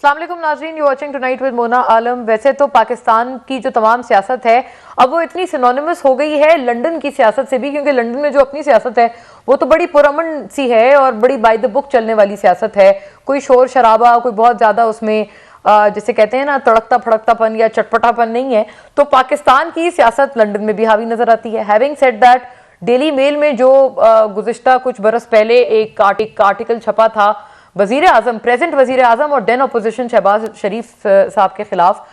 अस्सलाम वालेकुम नाज़रीन, you watching tonight with Mona Alam. वैसे तो पाकिस्तान की जो तमाम सियासत है अब वो इतनी सिनोनिमस हो गई है लंदन की सियासत से भी, क्योंकि लंदन में जो अपनी सियासत है वो तो बड़ी पुरअमन सी है और बड़ी बाय द बुक चलने वाली सियासत है। कोई शोर शराबा, कोई बहुत ज़्यादा उसमें जिसे कहते हैं ना तड़कता फड़कतापन या चटपटापन नहीं है। तो पाकिस्तान की सियासत लंदन में भी हावी नजर आती है। Having said that, Daily Mail में जो गुज़िश्ता कुछ बरस पहले एक आर्टिकल छपा था वजीर आजम, प्रेजेंट वजीर आजम और देन अपोजिशन शहबाज शरीफ साहब के खिलाफ,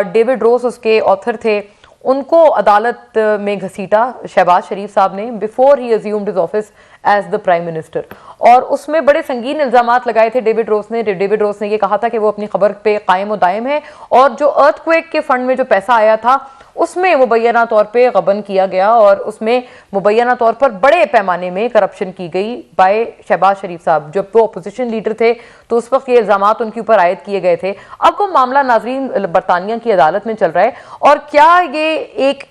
डेविड रोस उसके ऑथर थे, उनको अदालत में घसीटा शहबाज शरीफ साहब ने बिफोर ही assumed his office as the prime minister. और उसमें बड़े संगीन इल्जामात लगाए थे डेविड रोस ने ये कहा था कि वो अपनी खबर पे कायम और दायम है और जो अर्थक्वेक के फंड में जो पैसा आया था उसमें मुबैना तौर पे गबन किया गया और उसमें मुबैना तौर पर बड़े पैमाने में करप्शन की गई बाय शहबाज शरीफ साहब। जब वो अपोजिशन लीडर थे तो उस वक्त ये इल्जामात उनके ऊपर आयद किए गए थे। अब वो मामला नाजरीन बरतानिया की अदालत में चल रहा है और क्या ये एक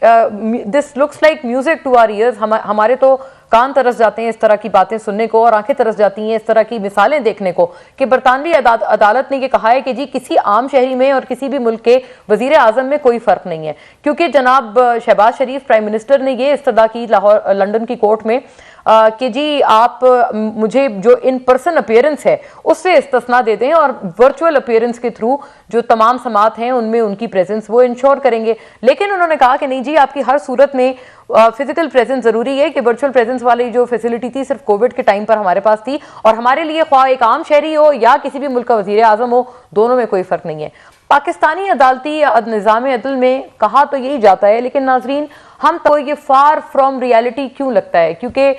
this looks like music to our ears. हमारे तो कान तरस जाते हैं इस तरह की बातें सुनने को और आंखें तरस जाती हैं इस तरह की मिसालें देखने को कि बरतानवी अदालत ने ये कहा है कि जी किसी आम शहरी में और किसी भी मुल्क के वजीर आजम में कोई फर्क नहीं है, क्योंकि जनाब शहबाज शरीफ प्राइम मिनिस्टर ने ये इस्तदा की लंदन की कोर्ट में कि जी आप मुझे जो इन पर्सन अपीयरेंस है उससे इस्तिस्ना दे दें और वर्चुअल अपीयरेंस के थ्रू जो तमाम समात हैं उनमें उनकी प्रेजेंस वो इंश्योर करेंगे। लेकिन उन्होंने कहा कि नहीं जी, आपकी हर सूरत में फिजिकल प्रेजेंस जरूरी है, कि वर्चुअल प्रेजेंस वाली जो फैसिलिटी थी सिर्फ कोविड के टाइम पर हमारे पास थी और हमारे लिए ख्वाह एक आम शहरी हो या किसी भी मुल्क का वजीर आजम हो, दोनों में कोई फर्क नहीं है। पाकिस्तानी अदालती निज़ाम अदल में कहा तो यही जाता है, लेकिन नाजरीन हम तो ये फार फ्रॉम रियलिटी क्यों लगता है, क्योंकि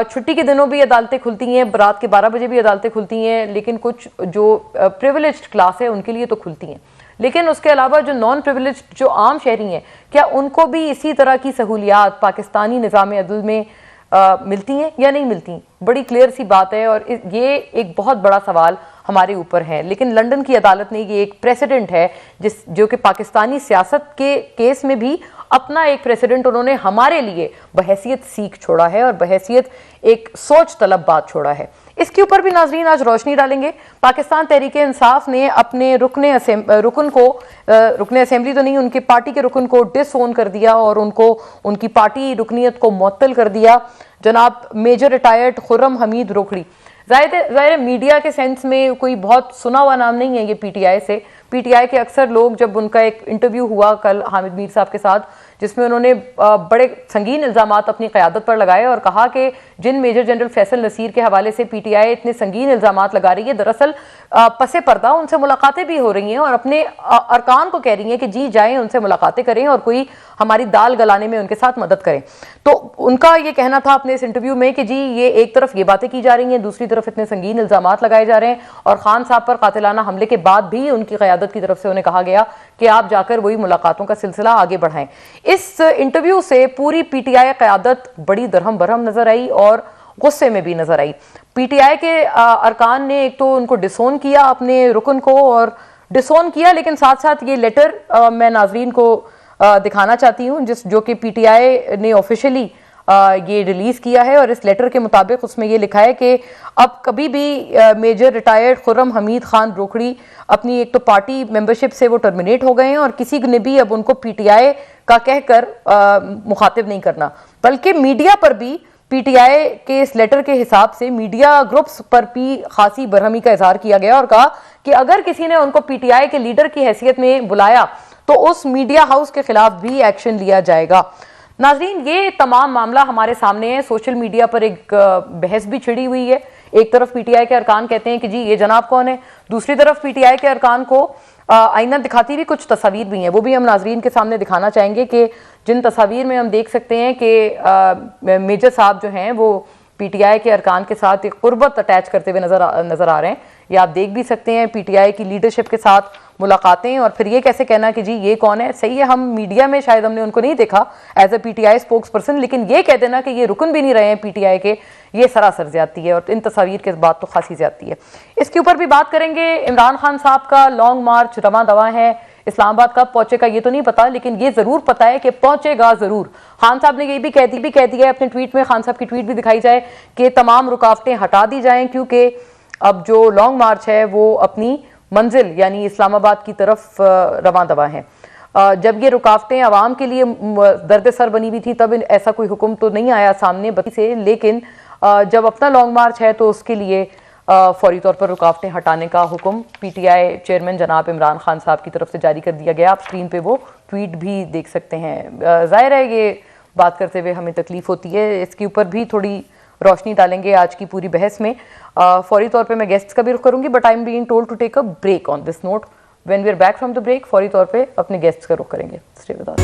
छुट्टी के दिनों भी अदालतें खुलती हैं, रात के 12 बजे भी अदालतें खुलती हैं, लेकिन कुछ जो प्रिविलेज्ड क्लास है उनके लिए तो खुलती हैं, लेकिन उसके अलावा जो नॉन प्रिविलेज्ड जो आम शहरी हैं क्या उनको भी इसी तरह की सहूलियात पाकिस्तानी निज़ाम अदल में मिलती हैं या नहीं मिलती? बड़ी क्लियर सी बात है और ये एक बहुत बड़ा सवाल हमारे ऊपर है। लेकिन लंदन की अदालत ने ये एक प्रेसिडेंट है जो कि पाकिस्तानी सियासत के केस में भी अपना एक प्रेसिडेंट उन्होंने हमारे लिए बहैसियत सीख छोड़ा है और बहैसियत एक सोच तलब बात छोड़ा है। इसके ऊपर भी नाजरीन आज रोशनी डालेंगे। पाकिस्तान तहरीक इंसाफ ने अपने रुकन असेंबली तो नहीं, उनकी पार्टी के रुकन को डिसओन कर दिया और उनको उनकी पार्टी रुकनीत को मुअत्तल कर दिया। जनाब मेजर रिटायर्ड खुर्रम हमीद रोखड़ी, ज़ाहिर मीडिया के सेंस में कोई बहुत सुना हुआ नाम नहीं है ये पीटीआई से। पीटीआई के अक्सर लोग, जब उनका एक इंटरव्यू हुआ कल हामिद मीर साहब के साथ जिसमें उन्होंने बड़े संगीन इल्जामात अपनी क़यादत पर लगाए और कहा कि जिन मेजर जनरल फैसल नसीर के हवाले से पीटीआई इतने संगीन इल्जामात लगा रही है, दरअसल पसे पर्दा उनसे मुलाकातें भी हो रही हैं और अपने अरकान को कह रही हैं कि जी जाएं उनसे मुलाकातें करें और कोई हमारी दाल गलाने में उनके साथ मदद करें। तो उनका ये कहना था अपने इस इंटरव्यू में कि जी ये एक तरफ ये बातें की जा रही हैं, दूसरी तरफ इतने संगीन इल्जामात लगाए जा रहे हैं और खान साहब पर कातिलाना हमले के बाद भी उनकी क़यादत की तरफ से उन्हें कहा गया कि आप जाकर वही मुलाकातों का सिलसिला आगे बढ़ाएं। इस इंटरव्यू से पूरी पीटीआई क़यादत बड़ी दरहम बरहम नजर आई और गुस्से में भी नजर आई। पीटीआई के अरकान ने एक तो उनको डिसोन किया, अपने रुकन को और डिसोन किया, लेकिन साथ साथ ये लेटर मैं नाजरीन को दिखाना चाहती हूँ जो कि पीटीआई ने ऑफिशियली ये रिलीज किया है और इस लेटर के मुताबिक उसमें ये लिखा है कि अब कभी भी मेजर रिटायर्ड खुर्रम हमीद खान रोखड़ी अपनी एक तो पार्टी मेंबरशिप से वो टर्मिनेट हो गए हैं और किसी ने भी अब उनको पीटीआई का कहकर मुखातिब नहीं करना, बल्कि मीडिया पर भी पीटीआई के इस लेटर के हिसाब से मीडिया ग्रुप्स पर भी खासी बरहमी का इजहार किया गया और कहा कि अगर किसी ने उनको पीटीआई के लीडर की हैसियत में बुलाया तो उस मीडिया हाउस के खिलाफ भी एक्शन लिया जाएगा। नाजरीन ये तमाम मामला हमारे सामने है। सोशल मीडिया पर एक बहस भी छिड़ी हुई है। एक तरफ पीटीआई के अरकान कहते हैं कि जी ये जनाब कौन है, दूसरी तरफ पीटीआई के अरकान को आईना दिखाती हुई कुछ तस्वीर भी हैं, वो भी हम नाजरीन के सामने दिखाना चाहेंगे कि जिन तस्वीर में हम देख सकते हैं कि मेजर साहब जो हैं वो पीटीआई के अरकान के साथ एक कुर्बत अटैच करते हुए नजर आ रहे हैं। ये आप देख भी सकते हैं पीटीआई की लीडरशिप के साथ मुलाकातें और फिर ये कैसे कहना कि जी ये कौन है। सही है, हम मीडिया में शायद हमने उनको नहीं देखा as a PTI spokesperson, लेकिन ये कह देना कि ये रुकन भी नहीं रहे हैं पीटीआई के, ये सरासर ज्यादती है और इन तस्वीर के बाद तो खासी ज्यादती है। इसके ऊपर भी बात करेंगे। इमरान खान साहब का लॉन्ग मार्च रवां दवा है। इस्लामाबाद कब पहुंचेगा ये तो नहीं पता, लेकिन ये जरूर पता है कि पहुंचेगा जरूर। खान साहब ने ये भी कह दिया है अपने ट्वीट में, खान साहब की ट्वीट भी दिखाई जाए कि तमाम रुकावटें हटा दी जाएं क्योंकि अब जो लॉन्ग मार्च है वो अपनी मंजिल यानी इस्लामाबाद की तरफ रवां दवा हैं। जब ये रुकावटें आवाम के लिए दर्द सर बनी हुई थी तब ऐसा कोई हुक्म तो नहीं आया सामने बत्ती से, लेकिन जब अपना लॉन्ग मार्च है तो उसके लिए फौरी तौर पर रुकावटें हटाने का हुक्म पीटीआई चेयरमैन जनाब इमरान खान साहब की तरफ से जारी कर दिया गया। आप स्क्रीन पे वो ट्वीट भी देख सकते हैं। जाहिर है ये बात करते हुए हमें तकलीफ होती है, इसके ऊपर भी थोड़ी रोशनी डालेंगे आज की पूरी बहस में। फौरी तौर पे मैं गेस्ट्स का भी रुख करूंगी, but I am being told to take a break on this note. When we are back from the break फौरी तौर पे अपने गेस्ट्स का रुख करेंगे। Stay with us.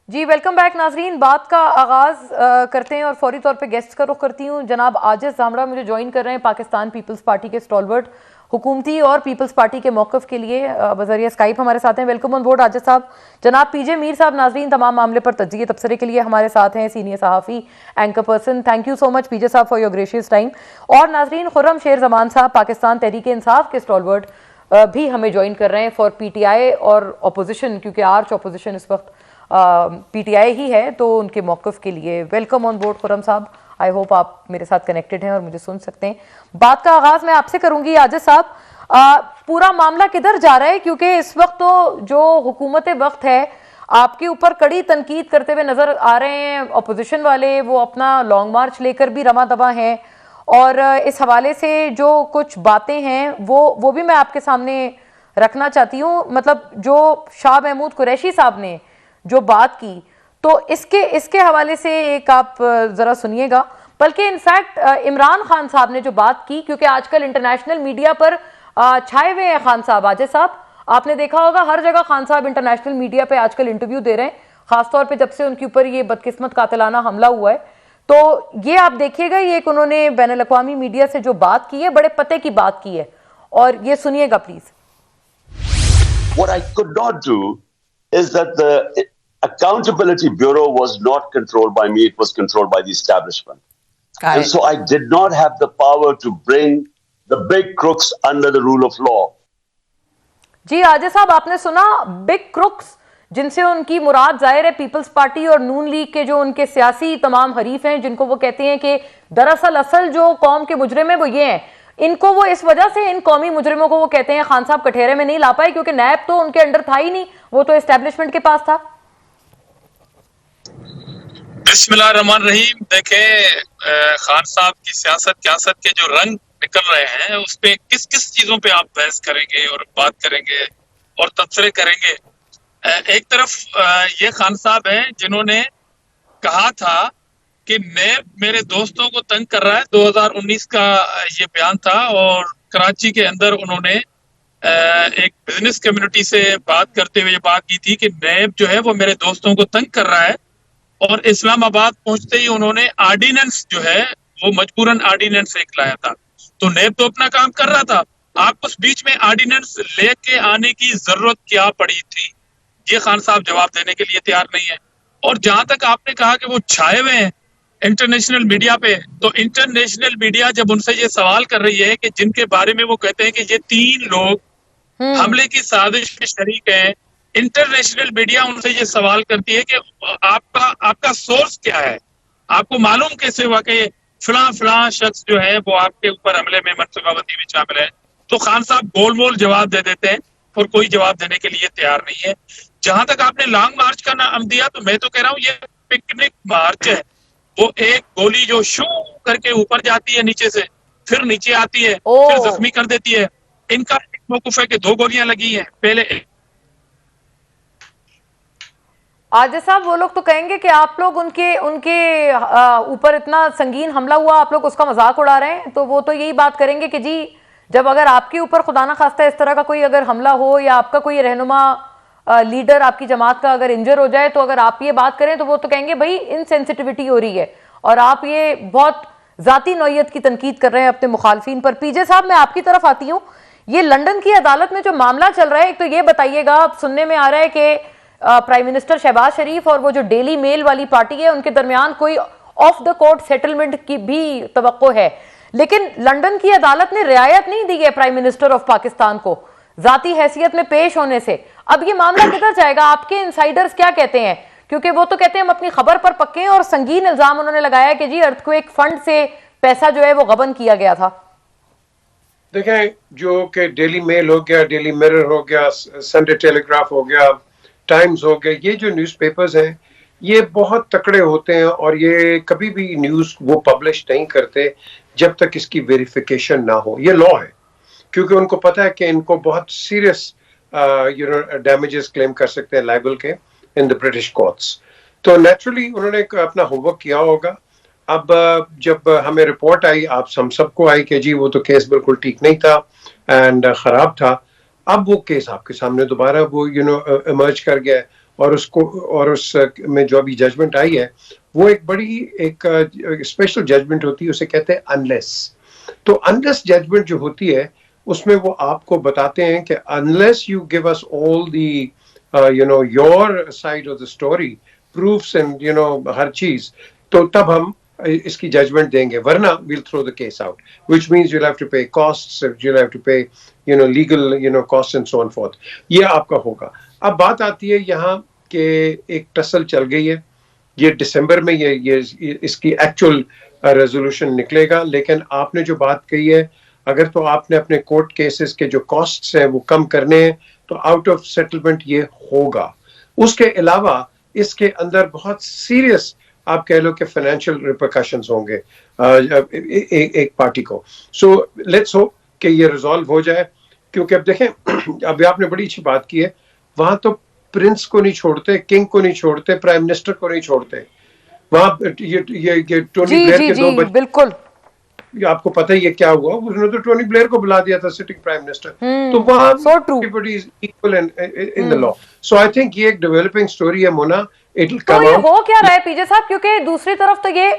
जी वेलकम बैक नाजरीन। बात का आगाज करते हैं और फौरी तौर पे गेस्ट का रुख करती हूँ। जनाब आजिज जामड़ा मुझे ज्वाइन कर रहे हैं, पाकिस्तान पीपल्स पार्टी के स्टॉलवर्ट, हुकूमती और पीपल्स पार्टी के मौक़िफ़ के लिए बज़रिया स्काइप हमारे साथ हैं। वेलकम ऑन बोर्ड आजिज साहब। जनाब पीजे मीर साहब नाजरीन तमाम मामले पर तज्ज़िये तबसरे के लिए हमारे साथ हैं, सीनियर सहाफ़ी anchor person. Thank you so much PJ साहब फॉर योर ग्रेशियस टाइम। और नाजरीन खुर्रम शेर जमान साहब पाकिस्तान तहरीक इंसाफ के स्टॉलवर्ट भी हमें ज्वाइन कर रहे हैं फॉर पीटीआई और अपोजिशन, क्योंकि आर्च अपोजिशन इस वक्त पीटीआई ही है, तो उनके मौक़िफ़ के लिए वेलकम ऑन बोर्ड खुर्रम साहब। आई होप आप मेरे साथ कनेक्टेड हैं और मुझे सुन सकते हैं। बात का आगाज मैं आपसे करूंगी आजिज साहब, पूरा मामला किधर जा रहा है, क्योंकि इस वक्त तो जो हुकूमत वक्त है आपके ऊपर कड़ी तनकीद करते हुए नजर आ रहे हैं अपोजिशन वाले, वो अपना लॉन्ग मार्च लेकर भी रमा दवा हैं, और इस हवाले से जो कुछ बातें हैं वो भी मैं आपके सामने रखना चाहती हूँ। मतलब जो शाह महमूद कुरैशी साहब ने जो बात की, तो इसके हवाले से एक आप जरा सुनिएगा। बल्कि इनफैक्ट इमरान खान साहब ने जो बात की, क्योंकि आजकल इंटरनेशनल मीडिया पर छाए हुए हैं खान साहब। आजिज साहब आपने देखा होगा हर जगह खान साहब इंटरनेशनल मीडिया पे आजकल इंटरव्यू दे रहे हैं, खासतौर पे जब से उनके ऊपर ये बदकिस्मत कातिलाना हमला हुआ है। तो ये आप देखिएगा, ये एक उन्होंने बैनुल अक़वामी मीडिया से जो बात की है, बड़े पते की बात की है, और ये सुनिएगा please. What I could not do is that the Accountability Bureau was not controlled by me, it was controlled by the establishment. And so I did not have the power to bring the big crooks under the rule of law. जी आजिज साहब आपने सुना, big crooks, जिनसे उनकी मुराद जाहिर है peoples party और नून league के जो उनके सियासी तमाम हरीफ हैं, जिनको वो कहते हैं कि दरअसल असल जो कौम के मुजरिम है वो ये हैं। इनको वो इस वजह से इन कौमी मुजरिमों को वो कहते हैं खान साहब कठेरे में नहीं ला पाए, क्योंकि नैब तो उनके अंडर था ही नहीं, वो तो एस्टेब्लिशमेंट के पास था। बिस्मिल्लाहिर्रहमानिर्रहीम। देखें खान साहब की सियासत के जो रंग निकल रहे हैं उस पे किस किस चीजों पे आप बहस करेंगे और बात करेंगे और तबसरे करेंगे। एक तरफ ये खान साहब हैं जिन्होंने कहा था कि नैब मेरे दोस्तों को तंग कर रहा है, 2019 का ये बयान था, और कराची के अंदर उन्होंने एक बिजनेस कम्युनिटी से बात करते हुए ये बात की थी कि नैब जो है वो मेरे दोस्तों को तंग कर रहा है। और इस्लामाबाद पहुंचते ही उन्होंने आर्डिनेंस जो है वो मजबूरन आर्डिनेंस एक लाया था, तो नैब तो अपना काम कर रहा था, आप उस बीच में आर्डिनेंस लेके आने की जरूरत क्या पड़ी थी, ये खान साहब जवाब देने के लिए तैयार नहीं है। और जहां तक आपने कहा कि वो छाए हुए हैं इंटरनेशनल मीडिया पे, तो इंटरनेशनल मीडिया जब उनसे ये सवाल कर रही है कि जिनके बारे में वो कहते हैं कि ये 3 लोग हमले की साजिश में शरीक हैं, इंटरनेशनल मीडिया उनसे ये सवाल करती है कि आपका सोर्स क्या है, आपको मालूम कैसे हुआ कि फलां शख्स जो है वो आपके ऊपर हमले में मनसूबाबंदी में शामिल है। तो खान साहब गोल मोल जवाब दे देते हैं और कोई जवाब देने के लिए तैयार नहीं है। जहां तक आपने लॉन्ग मार्च का नाम दिया, तो मैं तो कह रहा हूँ ये पिकनिक मार्च है। वो एक गोली जो शू करके ऊपर जाती है नीचे से, फिर नीचे आती है, फिर जख्मी कर देती है। इनका एक मौक़िफ़ है कि 2 गोलियां लगी हैं, पहले। आजिज साहब वो लोग तो कहेंगे कि आप लोग उनके ऊपर इतना संगीन हमला हुआ, आप लोग उसका मजाक उड़ा रहे हैं, तो वो तो यही बात करेंगे कि जी जब अगर आपके ऊपर खुदा ना खास्ता इस तरह का कोई अगर हमला हो, या आपका कोई रहनुमा लीडर आपकी जमात का अगर इंजर हो जाए, तो अगर आप ये बात करें तो वो तो कहेंगे भाई इनसेंसिटिविटी हो रही है, और आप ये बहुत जाती नौयत की तनकीद कर रहे हैं अपने मुखालफिन पर। पीजे साहब मैं आपकी तरफ आती हूँ, ये लंदन की अदालत में जो मामला चल रहा है, एक तो ये बताइएगा, अब सुनने में आ रहा है कि प्राइम मिनिस्टर शहबाज शरीफ और वो जो डेली मेल वाली पार्टी है उनके दरमियान कोई ऑफ द कोर्ट सेटलमेंट की भी तवक्को है, लेकिन लंदन की अदालत ने रियायत नहीं दी है प्राइम मिनिस्टर ऑफ पाकिस्तान को जाती हैसियत में पेश होने से। अब ये मामला किधर जाएगा, आपके इनसाइडर्स क्या कहते हैं? क्योंकि वो तो कहते हैं हम अपनी खबर पर पक्के हैं, और संगीन इल्जाम उन्होंने लगाया कि जी अर्थक्वेक फंड से पैसा जो है वो गबन किया गया था। देखें, जो कि डेली मेल हो गया, डेली मिरर हो गया, संडे टेलीग्राफ हो गया, टाइम्स हो गया, ये जो न्यूज़पेपर्स हैं ये बहुत तकड़े होते हैं और ये कभी भी न्यूज़ वो पब्लिश नहीं करते जब तक इसकी वेरिफिकेशन ना हो। ये लॉ है, क्योंकि उनको पता है कि इनको बहुत सीरियस डैमेजेस क्लेम कर सकते हैं लाइबल के इन द ब्रिटिश कोर्ट्स। तो नेचुरली उन्होंने अपना होमवर्क किया होगा। अब जब हमें रिपोर्ट आई, आप हम सबको आई कि जी वो तो केस बिल्कुल ठीक नहीं था एंड खराब था, अब वो केस आपके सामने दोबारा वो इमर्ज कर गया है और उस में जो अभी जजमेंट आई है वो एक बड़ी एक स्पेशल जजमेंट होती है, उसे कहते हैं अनलेस। तो अनलेस जजमेंट जो होती है उसमें वो आपको बताते हैं कि unless you give us all the your side of the story, proofs and हर चीज, तो तब हम इसकी जजमेंट देंगे, वरना will throw the case out, which means you'll have to pay costs, you'll have to pay legal costs and so on forth। ये आपका होगा। अब बात आती है यहाँ के एक टसल चल गई है, ये दिसंबर में ये इसकी एक्चुअल रेजोल्यूशन निकलेगा, लेकिन आपने जो बात कही है, अगर तो आपने अपने कोर्ट केसेस के जो कॉस्ट्स हैं वो कम करने हैं तो आउट ऑफ सेटलमेंट ये होगा। उसके अलावा इसके अंदर बहुत सीरियस आप कह लो कि फाइनेंशियल रिपरकशंस होंगे एक पार्टी को। सो लेट्स होप कि ये रिजॉल्व हो जाए, क्योंकि अब देखें, अभी आपने बड़ी अच्छी बात की है, वहां तो प्रिंस को नहीं छोड़ते, किंग को नहीं छोड़ते, प्राइम मिनिस्टर को नहीं छोड़ते, वहां ये टोनी ब्लेयर के दो बच्चे, बिल्कुल आपको पता ही है क्या हुआ, उन्होंने तो टोनी ब्लेयर को बुला दिया था सिटिंग प्राइम मिनिस्टर। तो वहां everybody is equal in the law. So I think ये एक डेवलपिंग स्टोरी है Mona, it will come out. हो क्या रहा है पीजे साहब, क्योंकि दूसरी तरफ तो ये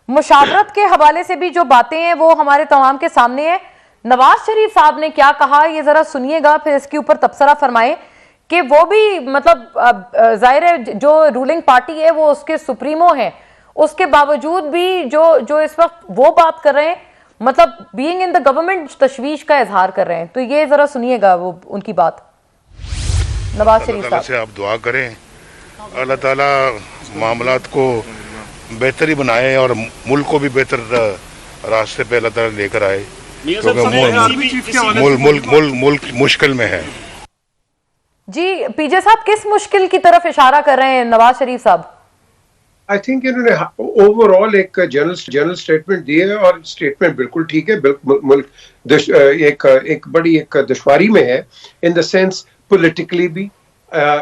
मुशावरत के हवाले से भी जो बातें हैं वो हमारे तमाम के सामने है। नवाज शरीफ साहब ने क्या कहा ये जरा सुनिएगा, फिर इसके ऊपर तबसरा फरमाएं कि वो भी मतलब जाहिर है जो रूलिंग पार्टी है वो उसके सुप्रीमो है, उसके बावजूद भी जो इस वक्त वो बात कर रहे हैं, मतलब बीइंग इन द गवर्नमेंट तशवीश का इजहार कर रहे हैं। तो ये जरा सुनिएगा वो उनकी बात, नवाज शरीफ साहब से आप दुआ करें, अल्लाह ताला मामलात को बेहतरी बनाए और मुल्क को भी बेहतर रास्ते पे अल्लाह ताला लेकर आए, क्योंकि मुल्क मुश्किल में है। जी पीजे साहब, किस मुश्किल की तरफ इशारा कर रहे हैं नवाज शरीफ साहब? आई थिंक इन्होंने ओवरऑल एक जनरल स्टेटमेंट दी है और स्टेटमेंट बिल्कुल ठीक है। मुल्क एक बड़ी एक दुश्वारी में है, इन द सेंस पॉलिटिकली भी,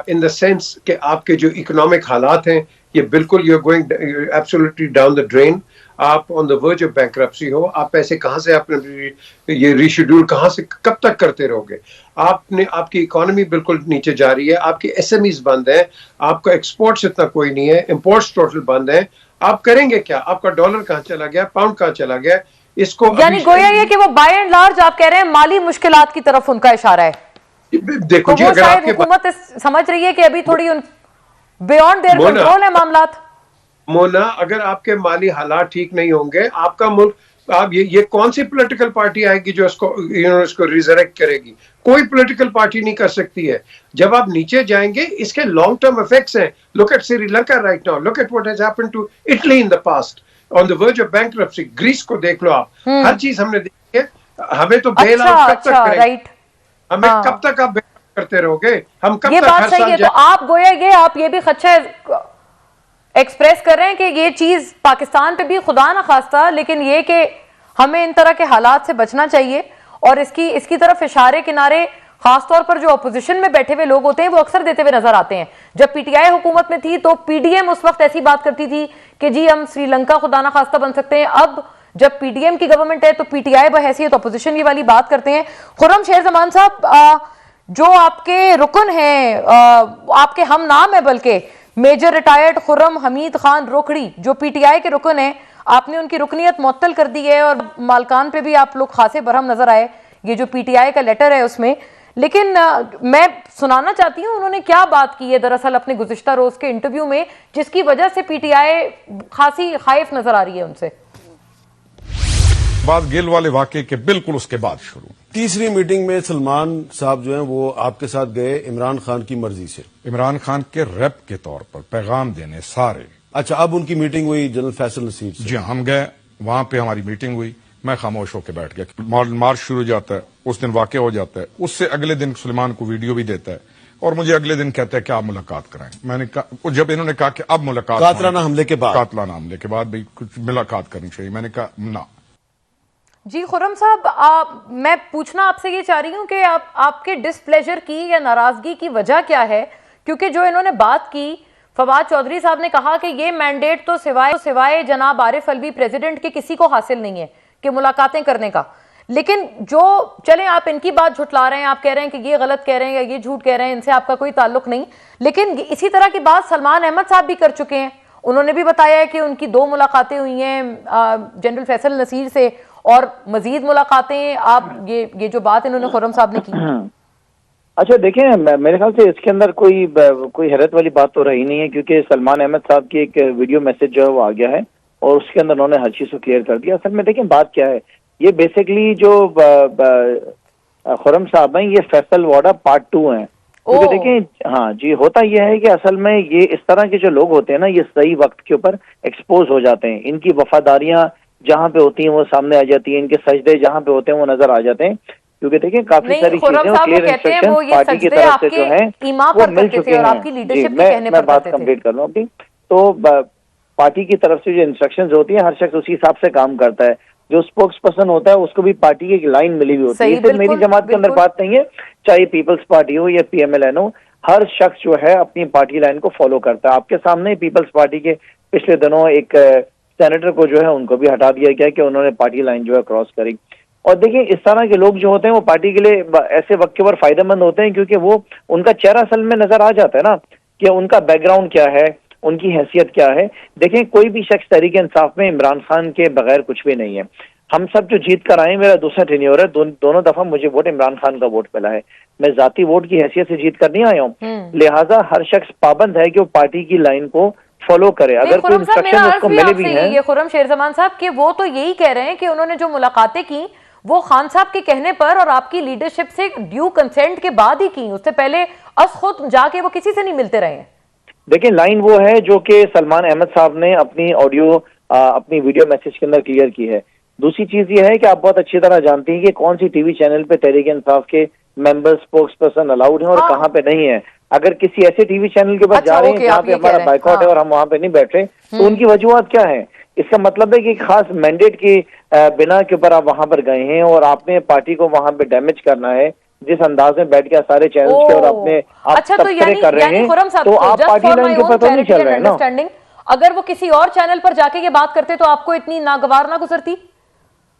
इन द सेंस कि आपके जो इकोनॉमिक हालात हैं ये बिल्कुल you are going absolutely down the drain, आप on the verge of bankruptcy हो, आप पैसे कहाँ से आपने ये रीशेड्यूल कहाँ से कब तक करते रहोगे, आपकी इकोनॉमी बिल्कुल नीचे जा रही है, आपकी एसएमईज बंद है, आपका एक्सपोर्ट्स इतना कोई नहीं है, इंपोर्ट्स टोटल बंद है, आप करेंगे क्या? आपका डॉलर कहाँ चला गया, पाउंड कहाँ चला गया? इसको यानी गोया ये कि वो बाय एंड लार्ज आप कह रहे हैं माली मुश्किलात की तरफ उनका इशारा है। देखो तो जी, वो अगर शायद आपके हुकूमत समझ रही है कि अभी थोड़ी बियॉन्ड देयर कंट्रोल है मामलात। मोना, अगर आपके माली हालात ठीक नहीं होंगे, आपका मुल्क, आप ये कौन सी पॉलिटिकल पार्टी आएगी जो इसको रिजरेक्ट करेगी? कोई पॉलिटिकल पार्टी नहीं कर सकती है। जब आप नीचे जाएंगे इसके लॉन्ग टर्म इफेक्ट्स हैं। Look at Sri Lanka right now, look at what has happened to Italy in the past, on the verge of bankruptcy. Greece को देख लो आप, हर चीज हमने देखी है। हमें तो बेल आउट कब तक करेंगे? हमें कब तक आप बेल करते रहोगे? हम कब ये तक बात हर सही साल है। तो आप गोया ये आप ये भी खदशा एक्सप्रेस कर रहे हैं कि ये चीज पाकिस्तान पे भी खुदा ना खास्ता, लेकिन ये कि हमें इन तरह के हालात से बचना चाहिए, और इसकी तरफ इशारे किनारे खासतौर पर जो अपोजिशन में बैठे हुए लोग होते हैं वो अक्सर देते हुए नजर आते हैं। जब पीटीआई हुकूमत में थी तो पीडीएम उस वक्त ऐसी बात करती थी कि जी हम श्रीलंका खुदा ना खास्ता बन सकते हैं। अब जब पीडीएम की गवर्नमेंट है तो पीटीआई बहैसियत अपोजिशन ये वाली बात करते हैं। खुर्रम शेर जमान साहब, जो आपके रुकन हैं, आपके हम नाम है, बल्कि मेजर रिटायर्ड खुर्रम हमीद खान रोखड़ी जो पीटीआई के रुकन हैं, आपने उनकी रुकनियत मुअत्तल कर दी है और मालकान पे भी आप लोग खासे बरहम नजर आए ये जो पीटीआई का लेटर है उसमें। लेकिन मैं सुनाना चाहती हूँ उन्होंने क्या बात की है दरअसल अपने गुज़िश्ता रोज के इंटरव्यू में, जिसकी वजह से पीटीआई खासी खाइफ नजर आ रही है उनसे। बात गिल वाले वाकये के बिल्कुल उसके बाद शुरू तीसरी मीटिंग में सलमान साहब जो हैं वो आपके साथ गए इमरान खान की मर्जी से। इमरान खान के रेप के तौर पर पैगाम देने सारे। अच्छा, अब उनकी मीटिंग हुई जनरल फैसल नसीर से? जी, हम गए, वहां पे हमारी मीटिंग हुई, मैं खामोश होकर बैठ गया। मार्च शुरू हो जाता है, उस दिन वाकया हो जाता है, उससे अगले दिन सुलेमान को वीडियो भी देता है और मुझे अगले दिन कहता है कि आप मुलाकात कराएं। मैंने कहा, जब इन्होंने कहा कि अब मुलाकात, कातलाना हमले के बाद, कातलाना हमले के बाद भाई कुछ मुलाकात करनी चाहिए, मैंने कहा ना। जी खुर्रम साहब, मैं पूछना आपसे ये चाह रही हूं कि आपके डिसप्लेजर की या नाराजगी की वजह क्या है? क्योंकि जो इन्होंने बात की, फवाद चौधरी साहब ने कहा कि ये मैंडेट तो सिवाय जनाब आरिफ अलवी प्रेसिडेंट के किसी को हासिल नहीं है कि मुलाकातें करने का। लेकिन जो चलें, आप इनकी बात झुटला रहे हैं, आप कह रहे हैं कि ये गलत कह रहे हैं या ये झूठ कह रहे हैं, इनसे आपका कोई ताल्लुक नहीं। लेकिन इसी तरह की बात सलमान अहमद साहब भी कर चुके हैं। उन्होंने भी बताया है कि उनकी 2 मुलाकातें हुई हैं जनरल फैसल नसीर से और मजीद मुलाकातें। आप ये जो बात इन्होंने खुर्रम साहब ने की। अच्छा देखें, मेरे ख्याल से इसके अंदर कोई हैरत वाली बात तो रही नहीं है, क्योंकि सलमान अहमद साहब की एक वीडियो मैसेज जो है वो आ गया है और उसके अंदर उन्होंने हर चीज को क्लियर कर दिया। असल में देखें बात क्या है, ये बेसिकली जो खुर्रम साहब हैं ये फैसल वाडा पार्ट 2 हैं। क्योंकि देखें, हाँ जी, होता यह है कि असल में ये इस तरह के जो लोग होते हैं ना, ये सही वक्त के ऊपर एक्सपोज हो जाते हैं। इनकी वफादारियां जहाँ पे होती हैं वो सामने आ जाती हैं, इनके सजदे जहाँ पे होते हैं वो नजर आ जाते हैं। क्योंकि देखिए काफी सारी चीजें क्लियर इंस्ट्रक्शन पार्टी की तरफ से जो है वो मिल चुके हैं। मैं बात कंप्लीट कर लूँ अपनी। तो पार्टी की तरफ से जो इंस्ट्रक्शंस होती है, हर शख्स उसी हिसाब से काम करता है। जो स्पोक्स पर्सन होता है उसको भी पार्टी की एक लाइन मिली हुई होती है। सिर्फ मेरी जमात के अंदर बात नहीं है, चाहे पीपल्स पार्टी हो या PMLN हो, हर शख्स जो है अपनी पार्टी लाइन को फॉलो करता है। आपके सामने पीपल्स पार्टी के पिछले दिनों एक सेनेटर को जो है उनको भी हटा दिया गया कि उन्होंने पार्टी लाइन जो है क्रॉस करी। और देखिए इस तरह के लोग जो होते हैं वो पार्टी के लिए ऐसे वक्त के ऊपर फायदेमंद होते हैं, क्योंकि वो उनका चेहरा असल में नजर आ जाता है ना कि उनका बैकग्राउंड क्या है, उनकी हैसियत क्या है। देखें कोई भी शख्स तहरीक इंसाफ में इमरान खान के बगैर कुछ भी नहीं है। हम सब जो जीत कर आए, मेरा दूसरा टेन्योर है, दोनों दफा मुझे वोट इमरान खान का वोट मिला है। मैं जाती वोट की हैसियत से जीत कर नहीं आया हूँ। लिहाजा हर शख्स पाबंद है कि वो पार्टी की लाइन को फॉलो करे। अगर कोई इंस्ट्रक्शन उसको मिले भी हैं, ये खुर्रम शेरजमान साहब कि वो तो यही कह रहे हैं कि उन्होंने जो मुलाकातें की वो खान साहब के कहने पर और आपकी लीडरशिप से ड्यू कंसेंट के बाद ही की, उससे पहले खुद जाके वो किसी से नहीं मिलते रहे हैं। देखिए लाइन वो है जो कि सलमान अहमद साहब ने अपनी ऑडियो अपनी वीडियो मैसेज के अंदर क्लियर की है। दूसरी चीज ये है कि आप बहुत अच्छी तरह जानती हैं कि कौन सी टीवी चैनल पे तहरीक इंसाफ के मेंबर स्पोक्स पर्सन अलाउड हैं और कहाँ पे नहीं है। अगर किसी ऐसे टीवी चैनल के ऊपर जा रहे हैं जहाँ पे हमारा बाइकआउट है और हम वहां पे नहीं बैठ रहे, तो उनकी वजूहत क्या है? इसका मतलब है कि खास मैंडेट की बिना के ऊपर आप वहां पर गए हैं और आपने पार्टी को वहां पे डैमेज करना है, जिस अंदाज में बैठ के सारे चैनल के और अपने आप तबसरे कर रहे हैं, तो आप पार्टी लाइन के ऊपर तो नहीं चल रहे हैं ना। अगर वो किसी और चैनल पर जाके ये बात करते तो आपको इतनी नागवार ना गुजरती?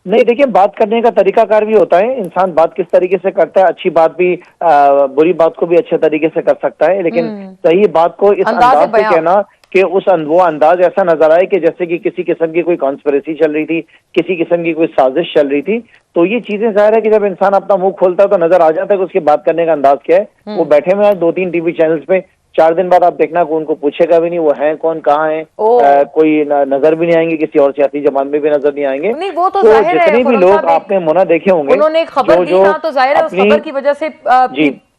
नहीं, देखिए बात करने का तरीकाकार भी होता है, इंसान बात किस तरीके से करता है, अच्छी बात भी बुरी बात को भी अच्छे तरीके से कर सकता है, लेकिन सही बात को इस अंदाज से कहना कि वो अंदाज ऐसा नजर आए कि जैसे कि किसी किस्म की कोई कॉन्स्पिरेसी चल रही थी, किसी किस्म की कोई साजिश चल रही थी, तो ये चीजें जाहिर है कि जब इंसान अपना मुंह खोलता है तो नजर आ जाता है कि उसकी बात करने का अंदाज क्या है। वो बैठे हुए हैं 2-3 टीवी चैनल्स पे, 4 दिन बाद आप देखना को उनको पूछेगा भी नहीं वो हैं कौन, कहाँ हैं, कोई नजर भी नहीं आएंगे, किसी और सियासी जमात में भी नजर नहीं आएंगे। नहीं, वो तो जितने भी लोग आपने मुना देखे होंगे, उन्होंने एक खबर दी ना, तो जाहिर है उस खबर की वजह से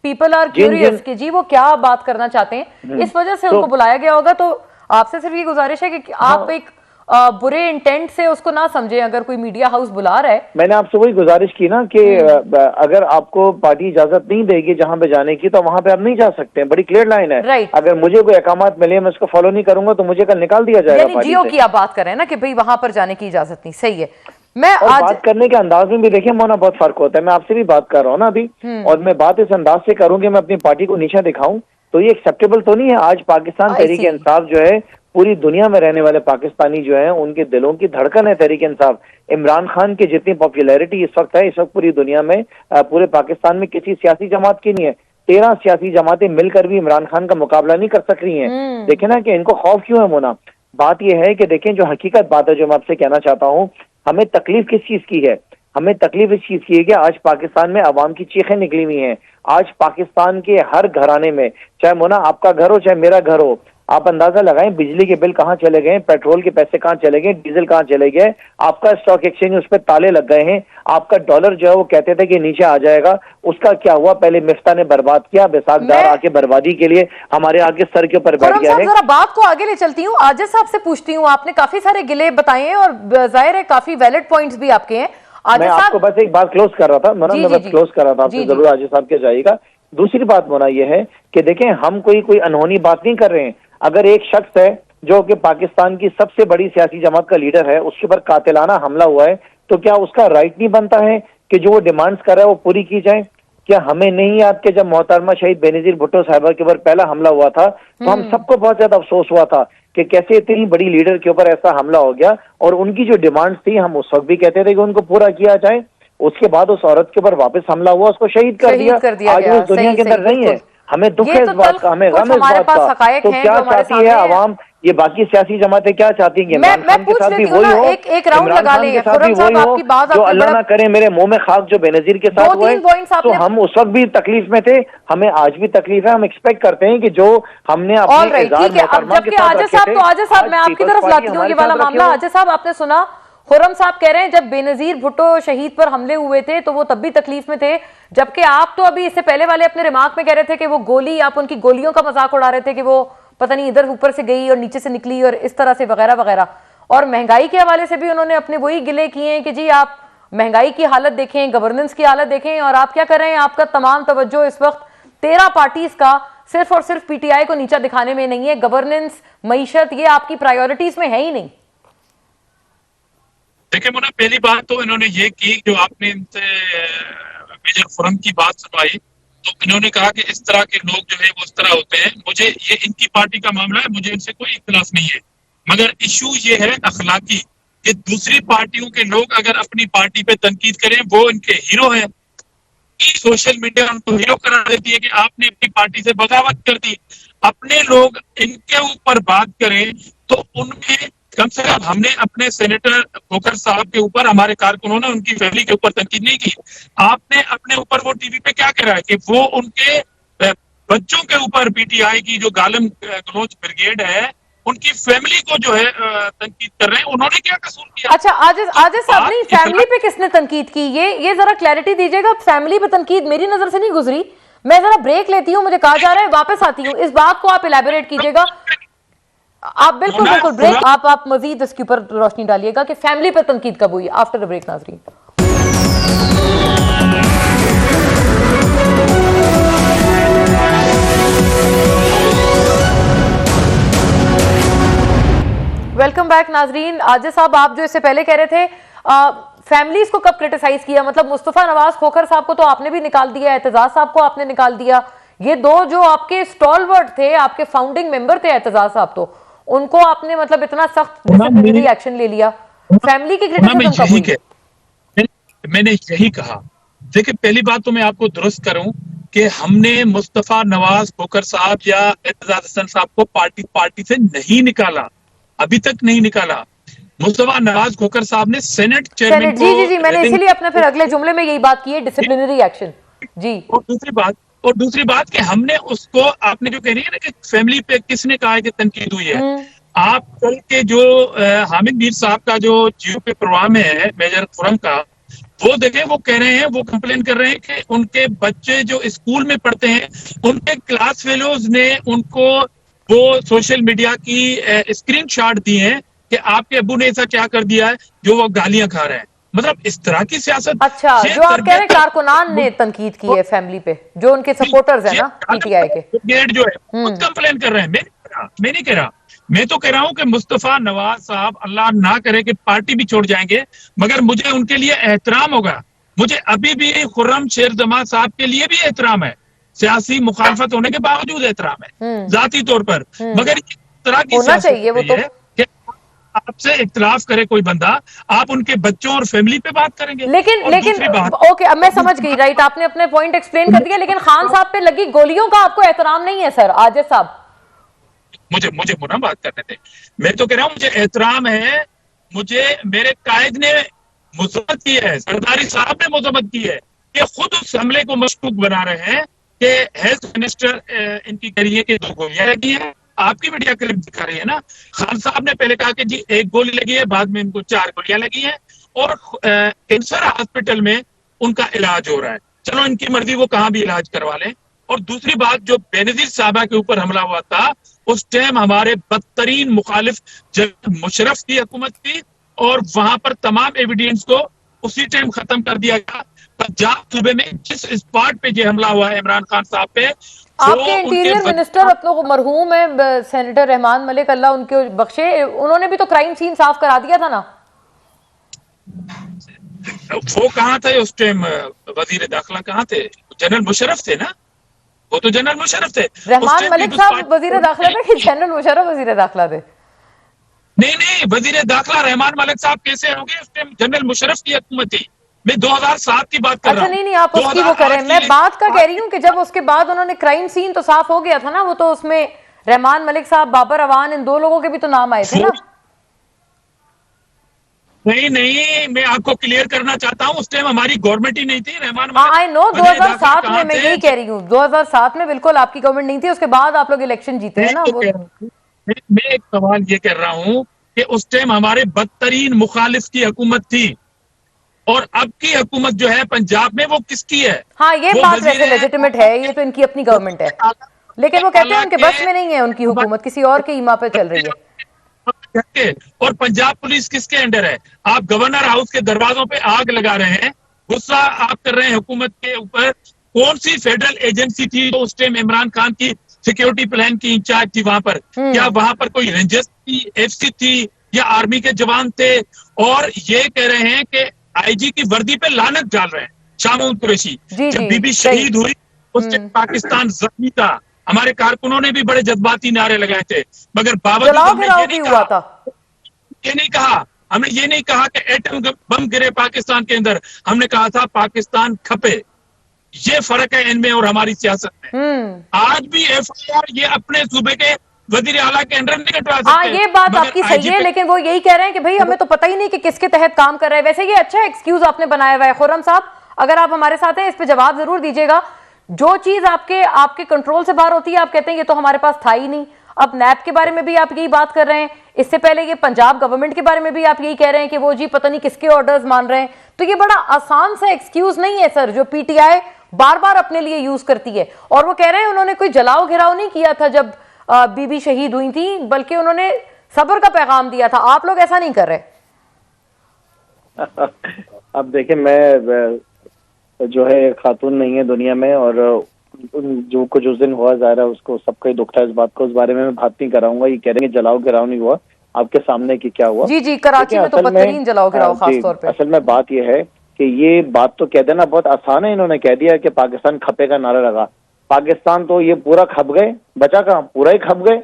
पीपल आर क्यूरियस कि जी वो क्या बात करना चाहते हैं, इस वजह से उनको बुलाया गया होगा। तो आपसे सिर्फ ये गुजारिश है कि आप एक बुरे इंटेंट से उसको ना समझें अगर कोई मीडिया हाउस बुला रहा है। मैंने आपसे वही गुजारिश की ना कि अगर आपको पार्टी इजाजत नहीं देगी जहां पे जाने की, तो वहां पे आप नहीं जा सकते हैं, बड़ी क्लियर लाइन है। अगर मुझे कोई अहकामात मिले मैं उसको फॉलो नहीं करूंगा तो मुझे कल निकाल दिया जाएगा पार्टी से। जियो की आप बात कर रहे हैं ना कि भाई वहां पर जाने की इजाजत नहीं, सही है। मैं आज बात करने के अंदाज में भी देखिए मोना बहुत फर्क होता है। मैं आपसे भी बात कर रहा हूँ ना अभी, और मैं बात इस अंदाज से करूंगी मैं अपनी पार्टी को नीचा दिखाऊं, तो ये एक्सेप्टेबल तो नहीं है। आज पाकिस्तान तहरीक इंसाफ जो है, पूरी दुनिया में रहने वाले पाकिस्तानी जो है उनके दिलों की धड़कन है तहरीक इंसाफ। इमरान खान की जितनी पॉपुलैरिटी इस वक्त है, इस वक्त पूरी दुनिया में पूरे पाकिस्तान में किसी सियासी जमात की नहीं है। 13 सियासी जमातें मिलकर भी इमरान खान का मुकाबला नहीं कर सक रही हैं। देखे ना कि इनको खौफ क्यों है मोना। बात यह है कि देखें जो हकीकत बात है जो मैं आपसे कहना चाहता हूँ, हमें तकलीफ किस चीज की है? हमें तकलीफ इस चीज की है कि आज पाकिस्तान में अवाम की चीखें निकली हुई हैं। आज पाकिस्तान के हर घराने में, चाहे मोना आपका घर हो चाहे मेरा घर हो, आप अंदाजा लगाएं बिजली के बिल कहाँ चले गए, पेट्रोल के पैसे कहाँ चले गए, डीजल कहाँ चले गए, आपका स्टॉक एक्सचेंज उस पर ताले लग गए हैं, आपका डॉलर जो है वो कहते थे कि नीचे आ जाएगा, उसका क्या हुआ? पहले मिफ्ता ने बर्बाद किया, बेसाखदार आके बर्बादी के लिए हमारे आगे सर के ऊपर बैठ गया है। जरा बात को आगे ले चलती हूँ, आजिज साहब से पूछती हूँ, आपने काफी सारे गिले बताए हैं और जाहिर है काफी वैलिड पॉइंट्स भी आपके हैं। मैं आपको बस एक बात क्लोज कर रहा था, मैं बस क्लोज कर रहा था, आपसे जरूर आजिज साहब के जाइएगा। दूसरी बात मोना ये है कि देखें, हम कोई अनहोनी बात नहीं कर रहे हैं। अगर एक शख्स है जो कि पाकिस्तान की सबसे बड़ी सियासी जमात का लीडर है, उसके ऊपर कातिलाना हमला हुआ है, तो क्या उसका राइट नहीं बनता है कि जो वो डिमांड्स कर रहा है वो पूरी की जाए? क्या हमें नहीं याद कि जब मोहतरमा शहीद बेनजीर भुट्टो साहिबा के ऊपर पहला हमला हुआ था तो हम सबको बहुत ज्यादा अफसोस हुआ था कि कैसे इतनी बड़ी लीडर के ऊपर ऐसा हमला हो गया, और उनकी जो डिमांड्स थी हम उस वक्त भी कहते थे कि उनको पूरा किया जाए। उसके बाद उस औरत के ऊपर वापस हमला हुआ, उसको शहीद कर दिया। आज वो दुनिया के अंदर नहीं है। हमें दुख है इस बात का, हमें गम इस बात का। तो क्या चाहती है आवाम? ये बाकी सियासी जमातें क्या चाहती हैं? इमरान खान के साथ भी वही हो, इमरान खान के साथ भी वही हो, जो अल्लाह ना करे मेरे मुंह में खाक जो बेनजीर के साथ हुआ है। तो हम उस वक्त भी तकलीफ में थे, हमें आज भी तकलीफ है। हम एक्सपेक्ट करते हैं कि जो हमने अपने इज़ार मोहतरमा के साथ रखे थे, तो आजिज साहब मैं आपकी तरफ लाती हूँ ये वाला मामला। आजिज साहब, आपने सुना खुर्रम साहब कह रहे हैं जब बेनजीर भुट्टो शहीद पर हमले हुए थे तो वो तब भी तकलीफ में थे, जबकि आप तो अभी इससे पहले वाले अपने रिमार्क में कह रहे थे कि वो गोली, आप उनकी गोलियों का मजाक उड़ा रहे थे कि वो पता नहीं इधर ऊपर से गई और नीचे से निकली और इस तरह से वगैरह वगैरह। और महंगाई के हवाले से भी उन्होंने अपने वही गिले किए हैं कि जी आप महंगाई की हालत देखें, गवर्नेंस की हालत देखें, और आप क्या कर रहे हैं? आपका तमाम तवज्जो इस वक्त 13 पार्टीज का सिर्फ और सिर्फ पीटीआई को नीचा दिखाने में नहीं है। गवर्नेंस, मईशत, ये आपकी प्रायोरिटीज में है ही नहीं। देखिए मुन्ना, पहली बात तो इन्होंने ये की, जो आपने इनसे मेजर खुर्रम की बात सुनवाई, तो इन्होंने कहा कि इस तरह के लोग जो है वो इस तरह होते हैं। मुझे ये इनकी पार्टी का मामला है, मुझे इनसे कोई इख्तिलाफ नहीं है, मगर इशू ये है अखलाकी कि दूसरी पार्टियों के लोग अगर अपनी पार्टी पे तनकीद करें, वो इनके हीरो हैं। सोशल मीडिया उनको हीरो करार देती है कि आपने अपनी पार्टी से बगावत कर दी। अपने लोग इनके ऊपर बात करें तो उनमें कम से कम हमने अपने सेनेटर खोखर साहब के ऊपर, हमारे कारकुनों ने उनकी फैमिली के ऊपर तनकीद नहीं की। आपने अपने ऊपर वो टीवी पे क्या करा है कि वो उनके बच्चों के ऊपर पीटीआई की जो गालिम गलोच ब्रिगेड है उनकी फैमिली को जो है तनकीद कर रहे हैं। उन्होंने क्या कसूर किया? अच्छा, आजिज साहब, नहीं, फैमिली पे किसने तनकीद की? ये जरा क्लैरिटी दीजिएगा। फैमिली पे तनकीद मेरी नजर से नहीं गुजरी। मैं जरा ब्रेक लेती हूँ, मुझे कहा जा रहा है, वापस आती हूँ। इस बात को आप इलैबोरेट कीजिएगा। आप बिल्कुल ब्रेक, आप मजीद इसके ऊपर रोशनी डालिएगा कि फैमिली पर तनकीद कब हुई। आफ्टर द ब्रेक नाज़रीन। वेलकम बैक नाजरीन। आजिज साहब, आप जो इससे पहले कह रहे थे फैमिलीज को कब क्रिटिसाइज किया, मतलब मुस्तफा नवाज खोखर साहब को तो आपने भी निकाल दिया, एतजाज साहब को आपने निकाल दिया, ये दो जो आपके स्टॉलवर्ड थे, आपके फाउंडिंग मेंबर थे एतजाज साहब, तो उनको आपने मतलब इतना सख्त डिसिप्लिनरी एक्शन ले लिया। फैमिली की क्रिटिसिज्म कब हुई? मैंने यही कहा। देखिए, पहली बात तो मैं आपको दुरुस्त करूं कि हमने मुस्तफा नवाज खोखर साहब या एतजाज हसन साहब को पार्टी से नहीं निकाला, अभी तक नहीं निकाला। मुस्तफा नवाज खोखर साहब ने सेनेट चेयरमैन को, जी, मैंने इसीलिए अपने फिर अगले जुमले में यही बात की है, डिसिप्लिनरी एक्शन जी। और दूसरी बात कि हमने उसको, आपने जो कह रही है ना कि फैमिली पे किसने कहा है कि तनकीद हुई है, आप कल के जो हामिद मीर साहब का जो जियो पे प्रोग्राम है मेजर खुर्रम का, वो देखें, वो कह रहे हैं, वो कंप्लेन कर रहे हैं कि उनके बच्चे जो स्कूल में पढ़ते हैं उनके क्लास फेलोज ने उनको वो सोशल मीडिया की स्क्रीनशॉट दी हैं कि आपके अब्बू ने ऐसा क्या कर दिया है जो वो गालियां खा रहे हैं। मतलब इस तरह की सियासत। अच्छा, जो आप कह रहे हैं कारकुनान ने तनकीद की है फैमिली पे, जो उनके सपोर्टर्स हैं ना पीटीआई के, जो है खुद कंप्लेन कर रहे हैं। मैं नहीं कह रहा, मैं तो कह रहा हूं कि मुस्तफा नवाज साहब अल्लाह ना करे कि पार्टी भी छोड़ जाएंगे, मगर मुझे उनके लिए एहतराम होगा। मुझे अभी भी खुर्रम शेर जमात साहब के लिए भी एहतराम है, सियासी मुखालफत होने के बावजूद एहतराम है जाती तौर पर, मगर इस तरह की होना चाहिए वो तो। आपसे इख्तिलाफ करे कोई बंदा, आप उनके बच्चों और फैमिली पे बात करेंगे। लेकिन ओके, अब मैं समझ गई, राइट, आपने अपने पॉइंट एक्सप्लेन कर दिया, लेकिन खान साहब पे लगी गोलियों का आपको एहतराम नहीं है सर? आजिज साहब, मुझे मुना बात करने थे। मैं तो कह रहा हूं मुझे एहतराम है, मुझे मेरे कायद ने मुज़म्मत की है, सरदारी साहब ने मुज़म्मत की है कि खुद उस हमले को मशकूक बना रहे हैं कि हेल्थ मिनिस्टर इनकी कह रही है कि 2 गोलियां लगी हैं, आपकी मीडिया क्लिप दिखा रही है ना, खान साहब ने पहले कहा कि जी 1 गोली लगी है, बाद में इनको 4 गोलियां लगी हैं और कैंसर हॉस्पिटल में उनका इलाज हो रहा है। चलो इनकी मर्जी, वो कहाँ भी इलाज करवा लें। और दूसरी बात, जो बेनजीर साहबा के ऊपर हमला हुआ था, उस टाइम हमारे बदतरीन मुखालिफ जनरल मुशर्रफ की हुकूमत थी और वहां पर तमाम एविडेंस को उसी टाइम खत्म कर दिया गया। पंजाब सूबे में जिस स्पॉट पे ये हमला हुआ है इमरान खान साहब पे, आपके इंटीरियर मिनिस्टर अपनों को मरहूम है सेनेटर रहमान मलिक, अल्लाह उनके बख्शे, उन्होंने भी तो क्राइम सीन साफ करा दिया था ना। वो कहाँ थे उस टाइम? वजीर दाखिला कहाँ थे? जनरल मुशर्रफ थे ना, वो तो जनरल मुशर्रफ थे। रहमान मलिक साहब वजीर दाखिला थे कि जनरल मुशर्रफ वजीर दाखिला थे? नहीं, वजीर दाखिला रहमान मलिक साहब कैसे होंगे? उस टाइम जनरल मुशर्रफ की हुकूमत थी। मैं 2007 की बात कर रहा हूँ। अच्छा, नहीं, आप उसकी वो करें, मैं बात का कह रही हूँ कि जब उसके बाद उन्होंने क्राइम सीन तो साफ हो गया था ना, वो तो उसमें रहमान मलिक साहब, बाबर अवान, इन 2 लोगों के भी तो नाम आए थे ना। नहीं, मैं आपको क्लियर करना चाहता हूँ, उस टाइम हमारी गवर्नमेंट ही नहीं थी। रहमान हाँ, आई नो, 2007 में, मैं यही कह रही हूँ, 2007 में बिल्कुल आपकी गवर्नमेंट नहीं थी, उसके बाद आप लोग इलेक्शन जीते हैं ना। मैं एक सवाल ये कर रहा हूँ कि उस टाइम हमारे बदतरीन मुखालिफ की हुकूमत थी और अब की हुकूमत जो है पंजाब में, वो किसकी है? हाँ, ये बात वैसे लेजिटिमेट है, ये तो इनकी अपनी गवर्नमेंट है, लेकिन वो कहते हैं उनके बस में नहीं है, उनकी हुकूमत किसी और के ईमा पे चल रही है। और पंजाब पुलिस किसके अंडर है? आप गवर्नर हाउस के दरवाजों पे आग लगा रहे हैं, गुस्सा आप कर रहे हैं हुकूमत के ऊपर। कौन सी फेडरल एजेंसी थी जो उस टाइम इमरान खान की सिक्योरिटी प्लान की इंचार्ज थी वहां पर? क्या वहां पर कोई रेंजर्स थी, एफसी थी या आर्मी के जवान थे? और ये कह रहे हैं कि आईजी की वर्दी पे लानत डाल रहे हैं शामूल कुरैशी। जब बीबी शहीद हुई उस टाइम पाकिस्तान जख्मी था, हमारे कारकुनों ने भी बड़े जज्बाती नारे लगाए थे, मगर बावजूद हमने ये नहीं कहा कि एटम बम गिरे पाकिस्तान के अंदर, हमने कहा था पाकिस्तान खपे। ये फर्क है इनमें और हमारी सियासत में। आज भी एफआईआर ये अपने सूबे के वजीर आला के अंडर नहीं कटवा सकते। हाँ, ये बात आपकी सही है, लेकिन वो यही कह रहे हैं कि भाई हमें तो पता ही नहीं कि किसके तहत काम कर रहे हैं। वैसे ये अच्छा एक्सक्यूज आपने बनाया हुआ है खुर्रम साहब, अगर आप हमारे साथ हैं इस पे जवाब जरूर दीजिएगा। जो चीज आपके कंट्रोल से बाहर होती है, आप कहते हैं ये तो हमारे पास था ही नहीं। अब नैब के बारे में भी आप यही बात कर रहे हैं, इससे पहले ये पंजाब गवर्नमेंट के बारे में भी आप यही कह रहे हैं कि वो जी पता नहीं किसके ऑर्डर्स मान रहे हैं। तो ये बड़ा आसान सा एक्सक्यूज नहीं है सर, जो पीटीआई बार बार अपने लिए यूज करती है। और वो कह रहे हैं उन्होंने कोई जलाओ घिराव नहीं किया था जब बीबी शहीद हुई थी, बल्कि उन्होंने सब्र का पैगाम दिया था। आप लोग ऐसा नहीं कर रहे। अब देखिए, मैं जो है खातून नहीं है दुनिया में, और जो कुछ उस दिन हुआ ज़ाहिर है उसको सबका ही दुख था इस बात को, उस बारे में मैं बात नहीं कराऊंगा। ये कह रहे हैं जलाओ गिराव नहीं हुआ, आपके सामने की क्या हुआ। जी, कराची में तो बदतरीन जलाओ गिराव खास तौर पे। असल में बात यह है कि ये बात तो कह देना बहुत आसान है, इन्होंने कह दिया कि पाकिस्तान खपे का नारा लगा। पाकिस्तान तो ये पूरा खप गए, बचा कहाँ? पूरा ही खप गए।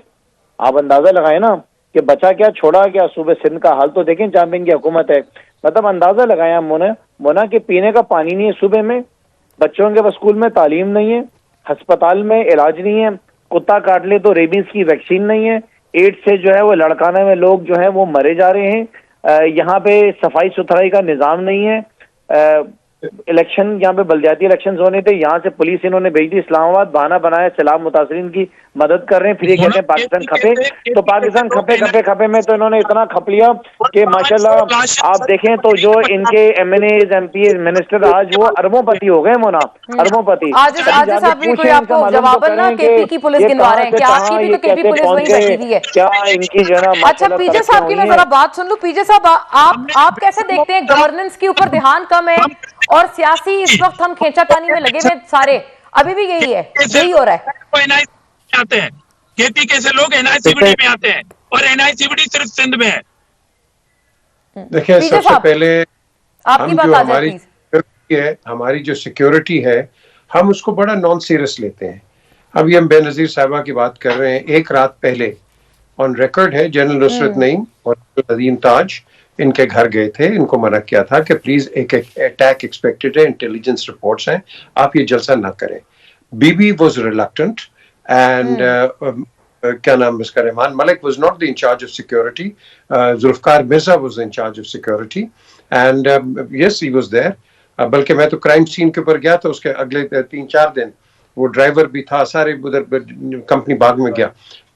आप अंदाजा लगाए ना कि बचा क्या, छोड़ा क्या। सूबे सिंध का हाल तो देखें जहाँ पे इनकी हुकूमत है, मतलब अंदाजा लगाया मोना कि पीने का पानी नहीं है सूबे में, बच्चों के स्कूल में तालीम नहीं है, अस्पताल में इलाज नहीं है, कुत्ता काट ले तो रेबीज की वैक्सीन नहीं है, एड्स से जो है वो लड़काने में लोग जो है वो मरे जा रहे हैं, यहाँ पे सफाई सुथराई का निज़ाम नहीं है। इलेक्शन यहाँ पे बल्दियाती इलेक्शन होने थे, यहाँ से पुलिस इन्होंने भेज दी इस्लामाबाद, बहाना बनाया सैलाब मुतासरीन की मदद कर रहे हैं, फिर ये कहते हैं पाकिस्तान खपे। तो पाकिस्तान खपे में तो इन्होंने इतना खप लिया कि माशाल्लाह आप देखें तो जो इनके एमएनए एमपी मिनिस्टर आज वो अरबोंपति हो गए। मोना अरबोंपति क्या इनकी जो है। अच्छा पीजे साहब की मैं जरा बात सुन लूं। पीजे साहब आप कैसे देखते हैं गवर्नेंस के ऊपर ध्यान कम है और सियासी इस वक्त हम खींचातानी में लगे हुए सारे, अभी भी यही है, यही हो रहा है। आते हैं केपी कैसे लोग एनआईसीबीडी में आते हैं और एनआईसीबीडी सिर्फ सिंध में है। देखिए सबसे पहले आपकी बात आ जाए। हमारी जो सिक्योरिटी है हम उसको बड़ा नॉन सीरियस लेते हैं। अभी हम बेनजीर साहबा की बात कर रहे हैं, एक रात पहले ऑन रिकॉर्ड है जनरल नुसरत नईम और नदीम ताज इनके घर गए थे, इनको मना किया था कि प्लीज एक अटैक एक्सपेक्टेड है, इंटेलिजेंस रिपोर्ट्स हैं, आप ये जलसा ना करें। बीबी वाज रिलक्टेंट एंड क्या नाम इसका, Rehman Malik was not the incharge of security, Zulfiqar Mirza was in charge of security and yes he was there. बल्कि मैं तो क्राइम सीन के ऊपर गया था, उसके अगले 3-4 दिन वो ड्राइवर भी था, सारे उधर कंपनी बाग में गया।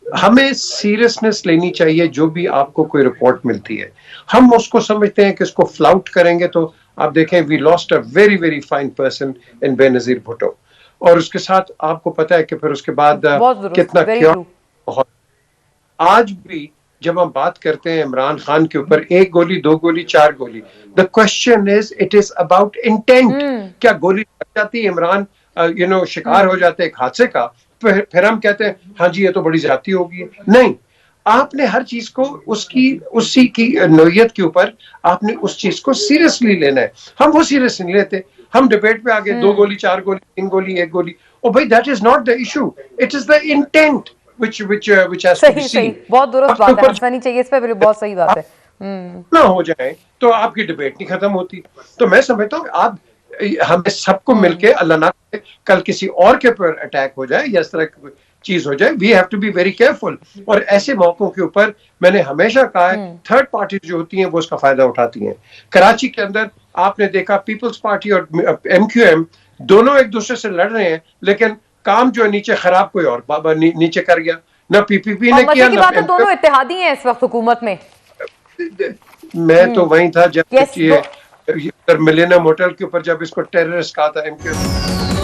हमें सीरियसनेस लेनी चाहिए जो भी आपको कोई रिपोर्ट मिलती है। हम उसको समझते हैं कि इसको फ्लाउट करेंगे तो आप देखें we lost a very very fine person in Benazir Bhutto, और उसके साथ आपको पता है कि फिर उसके बाद कितना बहुत। आज भी जब हम बात करते हैं इमरान खान के ऊपर 1 गोली 2 गोली 4 गोली, the question is it is about intent. क्या गोली लग जाती है, इमरान शिकार हो जाते हैं एक हादसे का, फिर हम कहते हैं हाँ जी ये तो बड़ी ज्यादती होगी? नहीं, आपने हर चीज को उसी की नोयत के ऊपर आपने उस चीज को सीरियसली लेना है। हम वो सीरियस नहीं लेते, हम डिबेट पे आगे 2 गोली 4 गोली 3 गोली 1 गोली। ओ भाई that is not the issue, it is the intent which has to be seen। सही, बहुत दुरुस्त बात है, हंसना नहीं चाहिए इस पे, बहुत सही बात है। ना हो जाए तो आपकी डिबेट नहीं खत्म होती। तो मैं समझता हूँ आप हमें सबको मिलके, अल्लाह ना करे कल किसी और के ऊपर अटैक हो जाए या इस तरह की चीज हो जाए, we have to be very careful. और ऐसे मौकों के ऊपर मैंने हमेशा कहा है थर्ड पार्टी जो होती हैं वो उसका फायदा उठाती हैं। कराची के अंदर आपने देखा पीपल्स पार्टी और MQM दोनों एक दूसरे से लड़ रहे हैं, लेकिन काम जो नीचे खराब कोई और नीचे कर गया, ना PPP ने किया ना बात है, दोनों इत्तेहादी हैं इस वक्त हुकूमत में। मैं तो वहीं था जब ये मिलेनियम होटल के ऊपर जब इसको टेररिस्ट कहा था MQM।